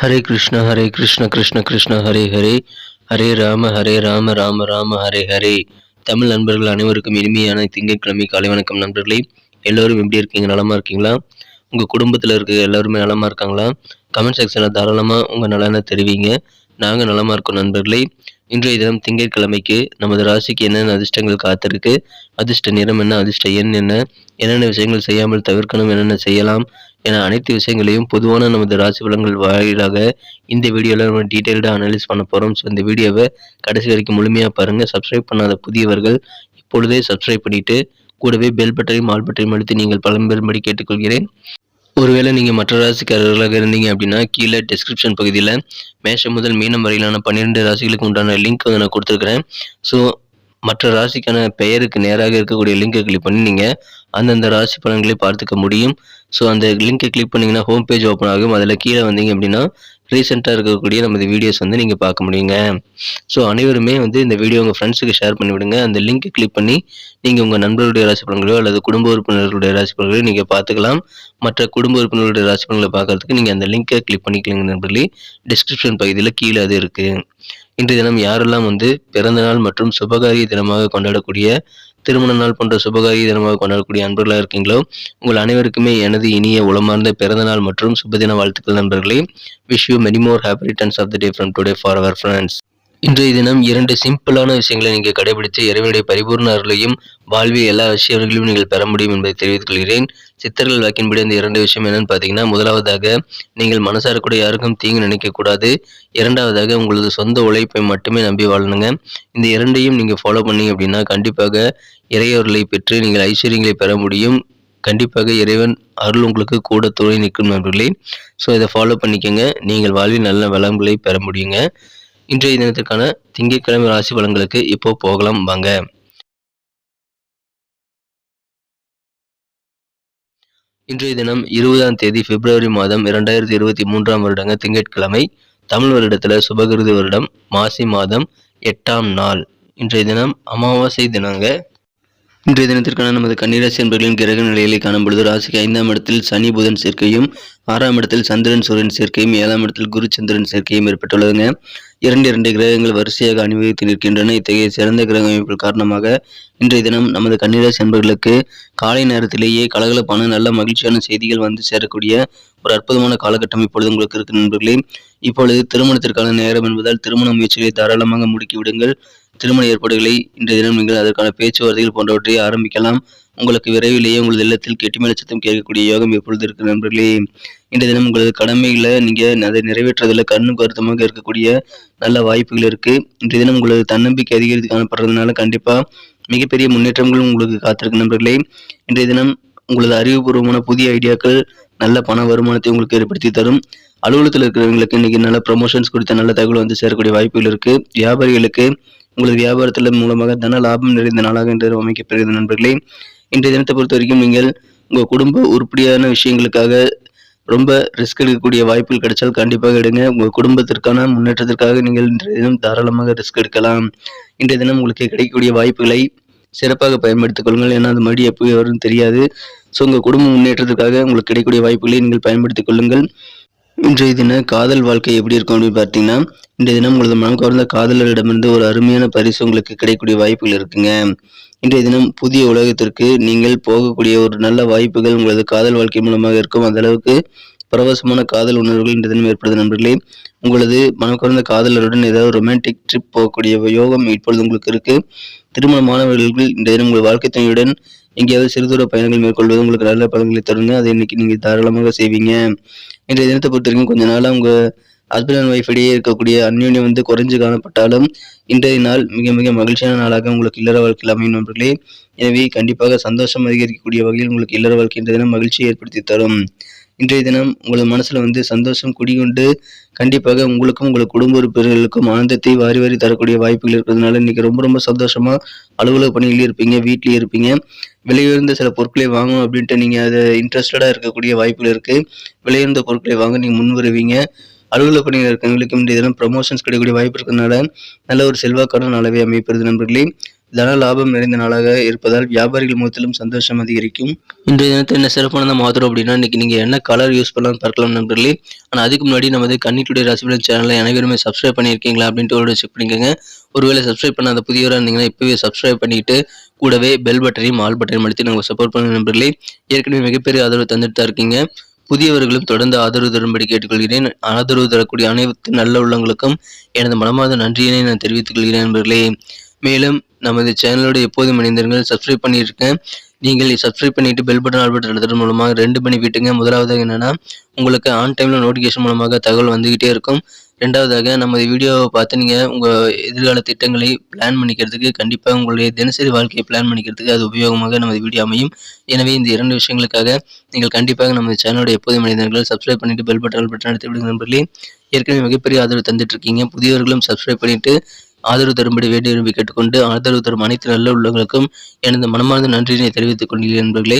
ஹரே கிருஷ்ண கிருஷ்ண கிருஷ்ண ஹரே ஹரே, ஹரே ராம ராம ராம ஹரே ஹரே. தமிழ் நண்பர்கள் அனைவருக்கும் இனிமையான திங்கட்கிழமை காலை வணக்கம் நண்பர்களே. எல்லோரும் எப்படி இருக்கீங்க? நலமா இருக்கீங்களா? உங்கள் குடும்பத்தில் இருக்க எல்லாருமே நலமா இருக்காங்களா? கமெண்ட் செக்ஷனில் தாராளமாக உங்கள் நலனை தெரிவிங்க. நாங்கள் நலமா இருக்கோம் நண்பர்களே. இன்றைய தினம் திங்கட்கிழமைக்கு நமது ராசிக்கு என்னென்ன அதிர்ஷ்டங்கள் காத்திருக்கு, அதிர்ஷ்ட நிறம் என்ன, அதிர்ஷ்ட எண் என்ன, என்னென்ன விஷயங்கள் செய்யாமல் தவிர்க்கணும், என்னென்ன செய்யலாம் என அனைத்து விஷயங்களையும் பொதுவான நமது ராசி பலன்கள் வாயிலாக இந்த வீடியோவில் நம்ம டீட்டெயில்டாக அனலைஸ் பண்ண போகிறோம். ஸோ இந்த வீடியோவை கடைசி வரைக்கும் முழுமையாக பாருங்கள். சப்ஸ்கிரைப் பண்ணாத புதியவர்கள் இப்பொழுதே சப்ஸ்கிரைப் பண்ணிவிட்டு கூடவே பெல் பட்டனையும் ஆல் பட்டனையும் அழுத்தி நீங்கள் பலன் பெறும்படி கேட்டுக்கொள்கிறேன். ஒருவேளை நீங்கள் மற்ற ராசிக்காரர்களாக இருந்தீங்க அப்படின்னா கீழே டிஸ்கிரிப்ஷன் பகுதியில் மேஷம் முதல் மீனம் வரையிலான 12 ராசிகளுக்கு உண்டான லிங்க் வந்து நான் கொடுத்துருக்குறேன். ஸோ மற்ற ராசிக்கான பெயருக்கு நேராக இருக்கக்கூடிய லிங்கை கிளிக் பண்ணி நீங்கள் அந்தந்த ராசி பலன்களை பார்த்துக்க முடியும். ஸோ அந்த லிங்கை கிளிக் பண்ணிங்கன்னா ஹோம் பேஜ் ஓப்பன் ஆகும். அதில் கீழே வந்தீங்க அப்படின்னா ரீசெண்டாக இருக்கக்கூடிய நமது வீடியோஸ் வந்து நீங்கள் பார்க்க முடியுங்க. ஸோ அனைவருமே வந்து இந்த வீடியோ உங்கள் ஃப்ரெண்ட்ஸுக்கு ஷேர் பண்ணிவிடுங்க. அந்த லிங்க்கை கிளிக் பண்ணி நீங்கள் உங்கள் நண்பர்களுடைய ராசி பலன்களையோ அல்லது குடும்ப உறுப்பினர்களுடைய ராசி பலன்களையோ நீங்கள் பார்த்துக்கலாம். மற்ற குடும்ப உறுப்பினர்களுடைய ராசி பலன்களை பார்க்கறதுக்கு நீங்கள் அந்த லிங்கை கிளிக் பண்ணிக்கலாங்க நண்பர்களே. டிஸ்கிரிப்ஷன் பகுதியில் கீழே அது இருக்குது. இன்றைய தினம் யாரெல்லாம் வந்து பிறந்த நாள் மற்றும் சுபகாரிய தினமாக கொண்டாடக்கூடிய, திருமண நாள் போன்ற சுபகாரிய தினமாக கொண்டாடக்கூடிய அன்பர்களாக இருக்கீங்களோ, உங்கள் அனைவருக்குமே எனது இனிய உளமார்ந்த பிறந்த நாள் மற்றும் சுபதின வாழ்த்துக்கள் நண்பர்களே. Wish you many more happy returns of the day from today for our friends. இன்றைய தினம் 2 சிம்பிளான விஷயங்களை நீங்கள் கடைபிடித்து இறைவனுடைய பரிபூர்ண அருளையும் வாழ்வில் எல்லா விஷயங்களையும் நீங்கள் பெற முடியும் என்பதை தெரிவித்துக் கொள்கிறேன். சித்தர்கள் வாக்கின்படி அந்த 2 விஷயம் என்னன்னு பார்த்தீங்கன்னா, முதலாவதாக நீங்கள் மனசார கூட யாருக்கும் தீங்கு நினைக்கக்கூடாது. இரண்டாவதாக உங்களது சொந்த உழைப்பை மட்டுமே நம்பி வாழணுங்க. இந்த 2ஐயும் நீங்கள் ஃபாலோ பண்ணீங்க அப்படின்னா கண்டிப்பாக இறையருளை பெற்று நீங்கள் ஐஸ்வர்யங்களை பெற முடியும். கண்டிப்பாக இறைவன் அருள் உங்களுக்கு கூட துணை நிற்கும் நண்பர்களே. ஸோ இதை ஃபாலோ பண்ணிக்கோங்க. நீங்கள் வாழ்வில் நல்ல வளங்களை பெற முடியுங்க. இன்றைய தினத்திற்கான திங்கட்கிழமை ராசி பலன்களுக்கு இப்போ போகலாம் வாங்க. இன்றைய தினம் 20ஆம் தேதி பிப்ரவரி மாதம் 2023ஆம் வருடங்க திங்கட்கிழமை. தமிழ் வருடத்தில் சுபகிருது வருடம் மாசி மாதம் 8ஆம் நாள். இன்றைய தினம் அமாவாசை தினங்க. இன்றைய தினத்திற்கான நமது கன்னிராசி என்பர்களின் கிரக நிலைகளை காணும் பொழுது ராசிக்கு 5ஆம் இடத்தில் சனி புதன் சேர்க்கையும், 6ஆம் இடத்தில் சந்திரன் சூரியன் சேர்க்கையும், 7ஆம் இடத்தில் குரு சந்திரன் சேர்க்கையும் ஏற்பட்டுள்ளதுங்க. 2 கிரகங்கள் வரிசையாக அணிவகுத்து நிற்கின்றன. இத்தகைய சிறந்த கிரக அமைப்புகள் காரணமாக இன்றைய தினம் நமது கன்னிராசி என்பர்களுக்கு காலை நேரத்திலேயே கலகலப்பான நல்ல மகிழ்ச்சியான செய்திகள் வந்து சேரக்கூடிய ஒரு அற்புதமான காலகட்டம் இப்பொழுது உங்களுக்கு இருக்கு நண்பர்களே. இப்பொழுது திருமணத்திற்கான நேரம் என்பதால் திருமண முயற்சிகளை தாராளமாக முடுக்கிவிடுங்கள். திருமண ஏற்பாடுகளை இன்றைய தினம் நீங்கள் அதற்கான பேச்சுவார்த்தைகள் போன்றவற்றை ஆரம்பிக்கலாம். உங்களுக்கு விரைவிலேயே உங்களது இல்லத்தில் கெட்டிமேள சத்தம் கேட்கக்கூடிய யோகம் எப்பொழுது இருக்கு நண்பர்களே. இன்றைய தினம் உங்களது கடமைகளை நீங்கள் அதை நிறைவேற்றுவதில் கண்ணும் கருத்துமாக இருக்கக்கூடிய நல்ல வாய்ப்புகள் இருக்கு. இன்றைய தினம் உங்களது தன்னம்பிக்கை அதிகரித்து காணப்படுறதுனால கண்டிப்பா மிகப்பெரிய முன்னேற்றங்கள் உங்களுக்கு காத்திருக்கு நண்பர்களே. இன்றைய தினம் உங்களது அறிவுபூர்வமான புதிய ஐடியாக்கள் நல்ல பண வருமானத்தை உங்களுக்கு ஏற்படுத்தி தரும். அலுவலகத்தில் இருக்கிறவங்களுக்கு இன்னைக்கு நல்ல ப்ரமோஷன்ஸ் குறித்த நல்ல தகவல் வந்து சேரக்கூடிய வாய்ப்புகள் இருக்கு. வியாபாரிகளுக்கு உங்களது வியாபாரத்தில் மூலமாக தன லாபம் நிறைந்த நாளாக இன்று அமைக்கப்படுகிறது நண்பர்களே. இன்றைய தினத்தை பொறுத்த வரைக்கும் நீங்கள் உங்கள் குடும்ப உருப்படியான விஷயங்களுக்காக ரொம்ப ரிஸ்க் எடுக்கக்கூடிய வாய்ப்புகள் கிடைச்சால் கண்டிப்பாக எடுங்க. உங்கள் குடும்பத்திற்கான முன்னேற்றத்திற்காக நீங்கள் இன்றைய தினம் தாராளமாக ரிஸ்க் எடுக்கலாம். இன்றைய தினம் உங்களுக்கு கிடைக்கக்கூடிய வாய்ப்புகளை சிறப்பாக பயன்படுத்திக் கொள்ளுங்கள். ஏன்னா அது மறுபடியும் எப்போ வரும்னு தெரியாது. ஸோ உங்கள் குடும்ப முன்னேற்றத்திற்காக உங்களுக்கு கிடைக்கக்கூடிய வாய்ப்புகளை நீங்கள் பயன்படுத்திக் கொள்ளுங்கள். இன்றைய தின காதல் வாழ்க்கை எப்படி இருக்கும் அப்படின்னு பார்த்தீங்கன்னா, இன்றைய தினம் உங்களது மனம் கவர்ந்த காதலரிடமிருந்து ஒரு அருமையான பரிசு உங்களுக்கு கிடைக்கக்கூடிய வாய்ப்புகள் இருக்குங்க. இன்றைய தினம் புதிய உலகத்திற்கு நீங்கள் போகக்கூடிய ஒரு நல்ல வாய்ப்புகள் உங்களது காதல் வாழ்க்கை மூலமாக இருக்கும். அந்த அளவுக்கு பரவசமான காதல் உணர்வுகள் இன்றைய தினம் ஏற்படுது நண்பர்களே. உங்களது மனம் கவர்ந்த காதலருடன் ஏதாவது ரொமான்டிக் ட்ரிப் போகக்கூடிய யோகம் இப்பொழுது உங்களுக்கு இருக்கு. திருமணமானவர்கள் இன்றைய தினம் உங்கள் வாழ்க்கை துணையுடன் எங்கேயாவது சிறுதூர பயணங்கள் மேற்கொள்வது உங்களுக்கு நல்ல பலன்களை தருங்க. அதை இன்னைக்கு நீங்கள் தாராளமாக செய்வீங்க. இன்றைய தினத்தை பொறுத்த வரைக்கும் கொஞ்ச நாளாக உங்கள் ஹஸ்பண்ட் அண்ட் ஒய்ஃப் இடையே இருக்கக்கூடிய அந்யோன்யம் வந்து குறைஞ்சு காணப்பட்டாலும் இன்றைய நாள் மிக மிக மகிழ்ச்சியான நாளாக உங்களுக்கு இல்லற வாழ்க்கையில் அமையும் நண்பர்களே. எனவே கண்டிப்பாக சந்தோஷம் அதிகரிக்கக்கூடிய வகையில் உங்களுக்கு இல்லற வாழ்க்கை இன்றைய தினம் மகிழ்ச்சியை ஏற்படுத்தி தரும். இன்றைய தினம் உங்களது மனசுல வந்து சந்தோஷம் குடிகொண்டு கண்டிப்பாக உங்களுக்கும் உங்கள் குடும்ப உறுப்பினர்களுக்கும் ஆனந்தத்தை வாரி வாரி தரக்கூடிய வாய்ப்புகள் இருக்கிறதுனால இன்னைக்கு ரொம்ப ரொம்ப சந்தோஷமா அலுவலக பணியிலே இருப்பீங்க, வீட்லயே இருப்பீங்க. விலையுயர்ந்த சில பொருட்களை வாங்கணும் அப்படின்ட்டு நீங்க அதை இன்ட்ரெஸ்டடா இருக்கக்கூடிய வாய்ப்புகள் இருக்கு. விலையுயர்ந்த பொருட்களை வாங்க நீங்க முன் வருவீங்க. அலுவலக பணியில் இருக்கிறவங்களுக்கு இன்றைய தினம் ப்ரமோஷன்ஸ் கிடைக்கக்கூடிய வாய்ப்பு இருக்கிறதுனால நல்ல ஒரு செல்வாக்கான நாளாவே அமைப்பது நண்பர்களே. தன லாபம் நிறைந்த நாளாக இருப்பதால் வியாபாரிகள் முகத்திலும் சந்தோஷம் அதிகரிக்கும். இன்றைய தினத்தை என்ன சிறப்பானதாக மாற்றுறோம் அப்படின்னா, இன்னைக்கு நீங்கள் என்ன கலர் யூஸ் பண்ணலாம்னு பார்க்கலாம் நண்பர்களே. ஆனால் அதுக்கு முன்னாடி நமது கன்னி டுடே ராசி பலன் சேனலை அனைவருமே சப்ஸ்கிரைப் பண்ணியிருக்கீங்களா அப்படின்ட்டு ஒரு செக் பண்ணிக்கோங்க. ஒருவேளை சப்ஸ்கிரைப் பண்ணாத புதியவராக இருந்தீங்கன்னா இப்போவே சப்ஸ்கிரைப் பண்ணிட்டு கூடவே பெல் பட்டனையும் ஆல் பட்டனையும் அழுத்தி நாங்கள் சப்போர்ட் பண்ணுங்க நண்பர்களே. ஏற்கனவே மிகப்பெரிய ஆதரவு தந்துட்டு தான் இருக்கீங்க. புதியவர்களும் தொடர்ந்து ஆதரவு தரும்படி கேட்டுக்கொள்கிறேன். ஆதரவு தரக்கூடிய அனைத்து நல்ல உள்ளங்களுக்கும் எனது மனமார்ந்த நன்றியினை நான் தெரிவித்துக் கொள்கிறேன் நண்பர்களே. மேலும் நமது சேனலோடு எப்போதும் இணைந்திருங்கள். சப்ஸ்கிரைப் பண்ணியிருக்கேன். நீங்கள் சப்ஸ்கிரைப் பண்ணிட்டு பெல் பட்டன் ஆல் பட்டன் அழுத்துறது மூலமாக 2 பெனிஃபிட்டுங்க. முதலாவதாக என்னன்னா, உங்களுக்கு ஆன் டைமில் நோட்டிஃபிகேஷன் மூலமாக தகவல் வந்துகிட்டே இருக்கும். ரெண்டாவதாக நமது வீடியோவை பார்த்து நீங்கள் உங்கள் எதிர்கால திட்டங்களை பிளான் பண்ணிக்கிறதுக்கு, கண்டிப்பாக உங்களுடைய தினசரி வாழ்க்கையை பிளான் பண்ணிக்கிறதுக்கு அது உபயோகமாக நமது வீடியோ அமையும். எனவே இந்த 2 விஷயங்களுக்காக நீங்கள் கண்டிப்பாக நமது சேனலோட எப்போதும் இணைந்திருங்கள். சப்ஸ்கிரைப் பண்ணிட்டு பெல் பட்டன் ஆல் பட்டன் அழுத்தி விடுங்க நண்பர்களே. ஏற்கனவே மிகப்பெரிய ஆதரவு தந்துட்டு இருக்கீங்க. புதியவர்களும் சப்ஸ்கிரைப் பண்ணிட்டு ஆதரவு தரும்படி வேண்டி விரும்பி கேட்டுக்கொண்டு ஆதரவு தரும் அனைத்து நல்ல உள்ளவர்களுக்கும் எனது மனமார்ந்த நன்றியினை தெரிவித்துக் கொள்கிறேன் நண்பர்களே.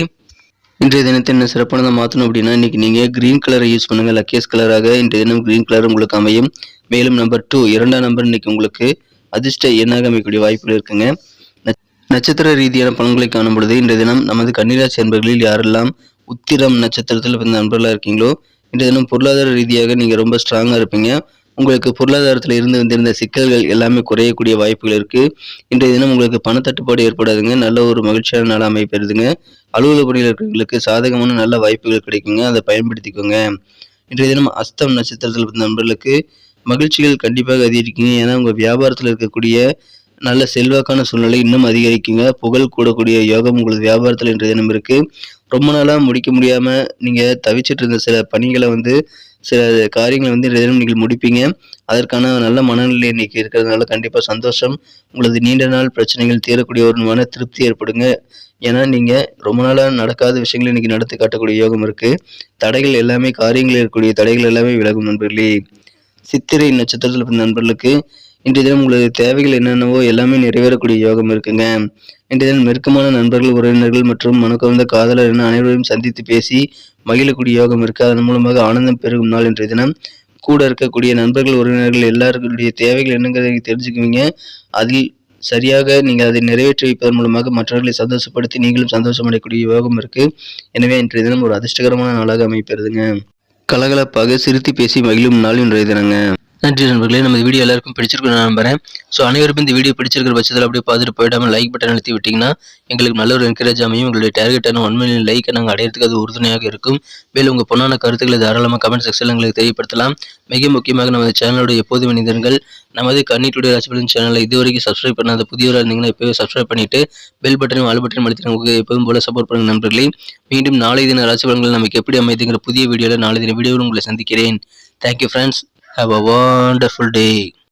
இன்றைய தினத்தை என்ன சிறப்பானதாக மாற்றணும் அப்படின்னா, இன்னைக்கு நீங்கள் கிரீன் கலரை யூஸ் பண்ணுங்கள். லக்கியஸ்ட் கலராக இன்றைய தினம் கிரீன் கலர் உங்களுக்கு அமையும். மேலும் நம்பர் 2 2ஆம் நம்பர் இன்னைக்கு உங்களுக்கு அதிர்ஷ்ட எண்ணாக அமைக்கக்கூடிய வாய்ப்புகள் இருக்குங்க. நட்சத்திர ரீதியான பலன்களை காணும் பொழுது இன்றைய தினம் நமது கன்னிராசி அன்பர்களில் யாரெல்லாம் உத்திரம் நட்சத்திரத்தில் பிறந்த நண்பர்களாக இருக்கீங்களோ, இன்றைய தினம் பொருளாதார ரீதியாக நீங்கள் ரொம்ப ஸ்ட்ராங்காக இருப்பீங்க. உங்களுக்கு பொருளாதாரத்தில் இருந்து வந்திருந்த சிக்கல்கள் எல்லாமே குறையக்கூடிய வாய்ப்புகள் இருக்கு. இன்றைய தினம் உங்களுக்கு பணத்தட்டுப்பாடு ஏற்படாதுங்க. நல்ல ஒரு மகிழ்ச்சியான நாள் அமைப்பெறுதுங்க. அலுவலக பணியில் இருக்கிறவங்களுக்கு சாதகமான நல்ல வாய்ப்புகள் கிடைக்குங்க. அதை பயன்படுத்திக்கோங்க. இன்றைய தினம் அஸ்தம் நட்சத்திரத்தில் பிறந்த நண்பர்களுக்கு மகிழ்ச்சிகள் கண்டிப்பாக அதிகரிக்குங்க. ஏன்னா உங்கள் வியாபாரத்தில் இருக்கக்கூடிய நல்ல செல்வாக்கான சூழ்நிலை இன்னும் அதிகரிக்குங்க. புகழ் கூடக்கூடிய யோகம் உங்களது வியாபாரத்தில் இன்றைய தினம் இருக்கு. ரொம்ப நாளாக முடிக்க முடியாமல் நீங்கள் தவிச்சிட்டு இருந்த சில பணிகளை சில காரியங்களை இன்றைய தினம் நீங்கள் முடிப்பீங்க. அதற்கான நல்ல மனநிலை இன்னைக்கு இருக்கிறதுனால கண்டிப்பாக சந்தோஷம். உங்களது நீண்ட நாள் பிரச்சனைகள் தீரக்கூடிய ஒரு மன திருப்தி ஏற்படுங்க. ஏன்னா நீங்கள் ரொம்ப நாளாக நடக்காத விஷயங்களை இன்னைக்கு நடத்தி காட்டக்கூடிய யோகம் இருக்கு. தடைகள் எல்லாமே காரியங்களில் இருக்கக்கூடிய தடைகள் எல்லாமே விலகும் நண்பர்களே. சித்திரை நட்சத்திரத்தில் பிறந்த நண்பர்களுக்கு இன்றைய தினம் உங்களது தேவைகள் என்னென்னவோ எல்லாமே நிறைவேறக்கூடிய யோகம் இருக்குங்க. இன்றைய தினம் நெருக்கமான நண்பர்கள், உறவினர்கள் மற்றும் மனக்கவர்ந்த காதலர் என அனைவரையும் சந்தித்து பேசி மகிழக்கூடிய யோகம் இருக்கு. அதன் மூலமாக ஆனந்தம் பெருகும் நாள் இன்றைய தினம். கூட இருக்கக்கூடிய நண்பர்கள், உறவினர்கள் எல்லாருடைய தேவைகள் என்னங்கிறத தெரிஞ்சுக்குவீங்க. அதில் சரியாக நீங்கள் அதை நிறைவேற்றி வைப்பதன் மூலமாக மற்றவர்களை சந்தோஷப்படுத்தி நீங்களும் சந்தோஷம் அடையக்கூடிய யோகம் இருக்கு. எனவே இன்றைய தினம் ஒரு அதிர்ஷ்டகரமான நாளாக அமைப்பெறுதுங்க. கலகலப்பாக சிரித்து பேசி மகிழும் நாள் இன்றைய தினங்க. நன்றி நண்பர்களே. நம்ம வீடியோ எல்லாருக்கும் பிடிச்சிருக்கும் நான் நம்புறேன். ஸோ அனைவருக்கும் இந்த வீடியோ பிடிச்சிருக்கிற பட்சத்தில் அப்படியே பார்த்துட்டு போயிடாமல் லைக் பட்டன் அழுத்தி விட்டிங்கன்னா எங்களுக்கு நல்ல ஒரு என்கரேஜ் அமையும். உங்களுடைய டார்கெட்டான 1 மில்லியன் லைக்கை நாங்கள் அடையிறதுக்கு அது உறுதுணையாக இருக்கும். மேலும் உங்கள் பொண்ணான கருத்துக்களை தாராளமாக கமெண்ட் செக்ஷனில் எங்களுக்கு தெரியப்படுத்தலாம். மிக முக்கியமாக நமது சேனலோட எப்போதும் இணைந்திருங்கள். நமது கன்னி டுடே ராசி பலன் சேனலை இதுவரைக்கும் சப்ஸ்கிரைப் பண்ணாத புதியவராக இருந்தீங்கன்னா இப்போவே சப்ஸ்கிரைப் பண்ணிட்டு பெல் பட்டனையும் ஆல் பட்டனையும் அழுத்தி நமக்கு எப்போதும் போல சப்போர்ட் பண்ணுங்க நண்பர்களே. மீண்டும் நாளை தின ராசி பலன்கள் நமக்கு எப்படி அமைதுங்கிற புதிய வீடியோவில் நாளை தின வீடியோவில் உங்களை சந்திக்கிறேன். Thank you friends. Have a wonderful day.